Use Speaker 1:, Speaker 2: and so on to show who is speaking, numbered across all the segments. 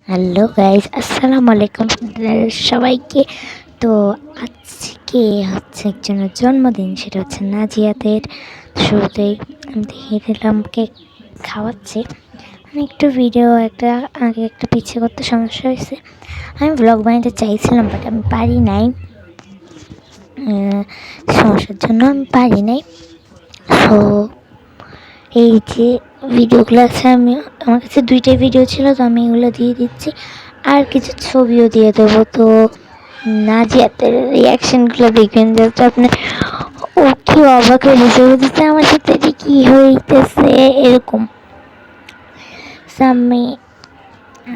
Speaker 1: Hello guys, আসসালামু আলাইকুম সবাইকে। তো আজকে হচ্ছে একজনের জন্মদিন, সেটা হচ্ছে নাজিয়াতের। শুরুতেই আমি দেখিয়ে দিলাম কেক খাওয়াচ্ছে। আমি একটু ভিডিও আগে একটা পিছিয়ে করতে সমস্যা হয়েছে। আমি ব্লগ বানাতে চাইছিলাম, বাট আমি পারি নাই, সমস্যার জন্য আমি পারি নাই। তো এই যে ভিডিওগুলো আছে, আমার কাছে দুইটাই ভিডিও ছিল, তো আমি এগুলো দিয়ে দিচ্ছি, আর কিছু ছবিও দিয়ে দেবো। তো নাজিয়াতের রিয়াকশানগুলো দেখবেন, যাতে আপনি ও কি অবাক হয়ে গেছে, বুঝতে আমার সাথে যে কী হইতেছে এরকম।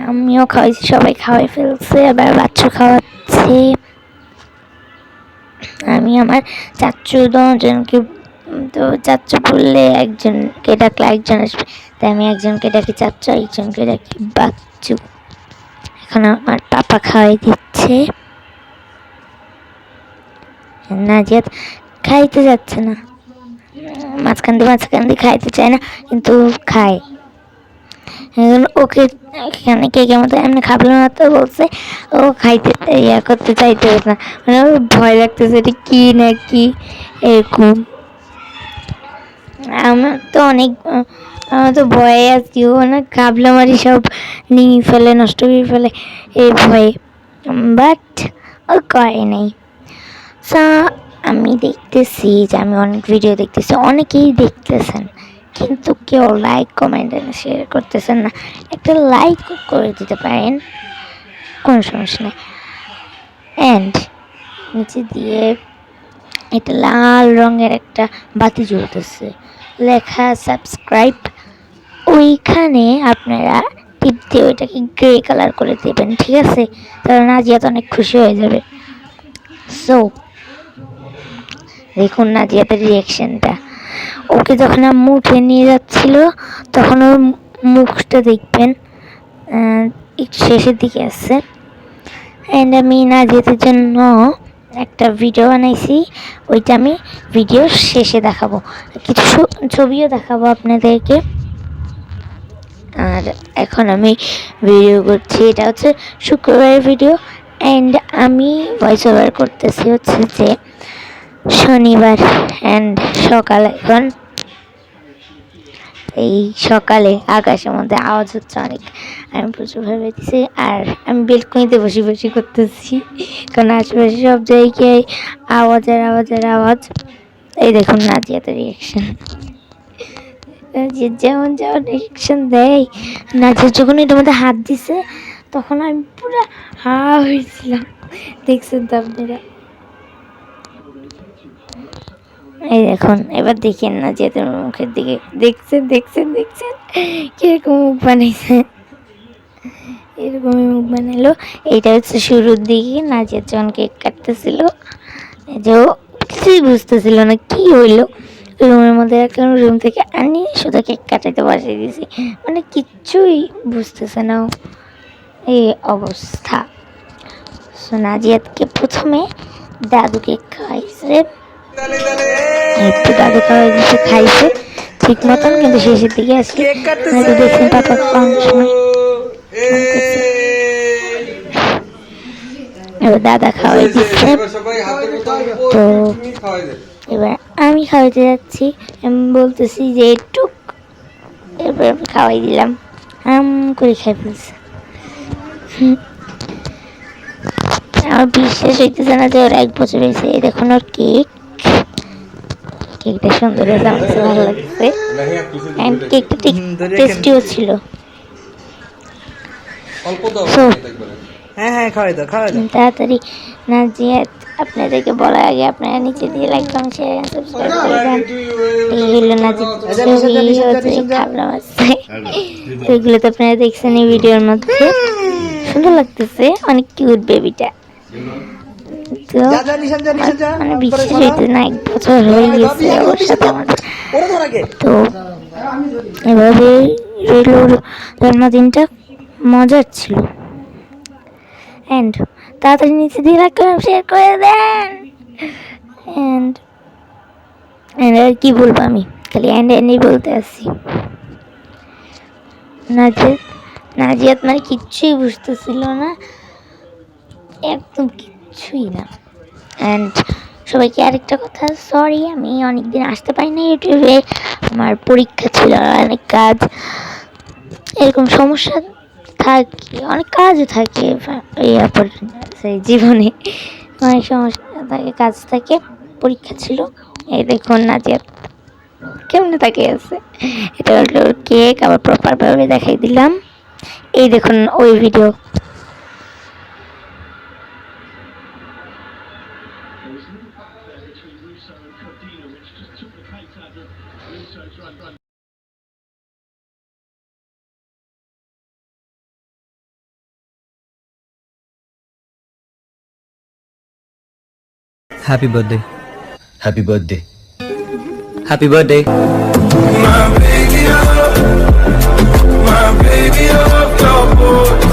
Speaker 1: আমিও খাওয়াইছি, সবাই খাওয়াই ফেলছে, আবার বাচ্চা খাওয়াচ্ছে। আমি আমার চাচ্চু দুজনকে, তো চাচ্চু বললে একজনকে ডাকলে একজন আসবে, তাই আমি একজনকে ডাকি চাচ্চু, একজনকে ডাকি বাচ্চু। এখন আমার পাপা খাওয়াই দিচ্ছে। নাজিয়াত খাইতে যাচ্ছে না, মাঝখান দিয়ে খাইতে চায় না, কিন্তু খায়। ওকে এখানে কেকের মতো এমনি খাবলার মতো বলছে, ও খাইতে করতে চাইতে না, মানে ওর ভয় লাগতেছে এটা কি না কি এরকম। আমার তো ভয়ে আছি, ও না খাবলা মারি সব নিয়ে ফেলে, নষ্ট করে ফেলে এই ভয়ে, বাট ও করে নাই। আমি দেখতেছি যে আমি অনেক ভিডিও দেখতেছি, অনেকেই দেখতেছেন, কিন্তু কেউ লাইক কমেন্ট শেয়ার করতেছেন না। একটা লাইক করে দিতে পারেন, কোনো সমস্যা নেই। অ্যান্ড নিচে দিয়ে এটা লাল রঙের একটা বাতি জ্বলতেছে, লেখা সাবস্ক্রাইব। ওইখানে আপনারা টিপ দিয়ে ওইটাকে গ্রে কালার করে দেবেন, ঠিক আছে? তাহলে নাজিয়াত অনেক খুশি হয়ে যাবে। সো দেখুন নাজিয়াতের রিয়াকশানটা। ওকে যখন আম্মু উঠে নিয়ে যাচ্ছিল, তখন ওর মুখটা দেখবেন একটু শেষের দিকে আছে। অ্যান্ড আমি নাজিয়াতের জন্য একটা ভিডিও বানাইছি, ওইটা আমি ভিডিও শেষে দেখাবো, কিছু ছবিও দেখাবো আপনাদেরকে। আর এখন আমি ভিডিও করছি, এটা হচ্ছে শুক্রবারের ভিডিও, অ্যান্ড আমি ভয়েস ওভার করতেছি হচ্ছে যে শনিবার। অ্যান্ড সকাল, এখন এই সকালে আকাশের মধ্যে আওয়াজ হচ্ছে অনেক, আমি প্রচুর ভয় পেয়েছি। আর আমি বেলকনিতে বসে বসে করতেছি, কারণ আশেপাশে সব জায়গায় আওয়াজের আওয়াজ। এই দেখুন নাজিয়াতের রিয়াকশান, নাজিয়া যেমন রিয়াকশান দেয়। নাজিয়া যখন এটার মধ্যে হাত দিছে, তখন আমি পুরো হা হয়েছিলাম, দেখছেন তো আপনারা। এই দেখুন, এবার দেখেন নাজিয়াতের মুখের দিকে, দেখছেন কিরকম মুখ বানাইছে, এরকমই মুখ বানালো। এইটা হচ্ছে শুরুর দিকে নাজিয়াত যখন কেক কাটতেছিল, যে ও কিছুই বুঝতেছিল না কি হইলো, রুমের মধ্যে একটা রুম থেকে আনি শুধু কেক কাটাইতে বসিয়ে দিয়েছি, মানে কিচ্ছুই বুঝতেছে না, এই অবস্থা। সো নাজিয়াতকে প্রথমে দাদু কেক খাওয়াইছে, একটু দাদু খাইছে ঠিক মতন, কিন্তু শেষের দিকে আসলে দেখছেন পাপা খাওয়ানোর সময় এবার দাদা খাওয়াই দিচ্ছে। তো এবার আমি খাওয়াইতে যাচ্ছি, আমি বলতেছি যে একটু, এরপর আমি খাওয়াই দিলাম, করে খাই ফেলছে। আমার বিশ্বাস হইতেছে না যে ওর 1 বছর হয়েছে। দেখুন ওর কেকটা সুন্দর হয়েছে, আমার কাছে ভালো লাগছে, কেকটা ঠিক টেস্টিও ছিল। তাড়াতাড়ি নাজিয়াত আপনাদেরকে বলার আগে আপনারা নিচে দিয়ে লাইক কমেন্ট শেয়ার সাবস্ক্রাইব করে দেন। এই হলো নাজিয়াত ছবি, খাবলাম আছে, তো এগুলো তো আপনারা দেখছেন এই ভিডিওর মধ্যে, সুন্দর লাগতেছে, অনেক কিউট বেবিটা। তো মানে বিশ্বাস হইতে না, 1 বছর হয়ে গেছে ওর সাথে আমাদের। তো এভাবে রইল, জন্মদিনটা মজার ছিল। অ্যান্ড তাড়াতাড়ি নিচে দিয়ে লাইক করে শেয়ার করে দেন। অ্যান্ড আর কি বলবো, আমি খালি অ্যান্ডই বলতে আসছি। নাজিয়াত নাজিয়াত মানে কিচ্ছুই বুঝতেছিল না, একদম কিচ্ছুই না। অ্যান্ড সবাইকে আরেকটা কথা, সরি আমি অনেকদিন আসতে পারি না ইউটিউবে, আমার পরীক্ষা ছিল, অনেক কাজ, এরকম সমস্যা থাকে, অনেক কাজও থাকে এই সেই জীবনে, অনেক সমস্যা থাকে, কাজ থাকে, পরীক্ষা ছিল। এই দেখুন নাজিয়াত কেমনে তাকিয়ে আছে, এটা হলো কেক, আবার প্রপারভাবে দেখাই দিলাম। এই দেখুন ওই video.
Speaker 2: Happy birthday. Happy birthday. Happy birthday.
Speaker 3: My baby, oh, your boy.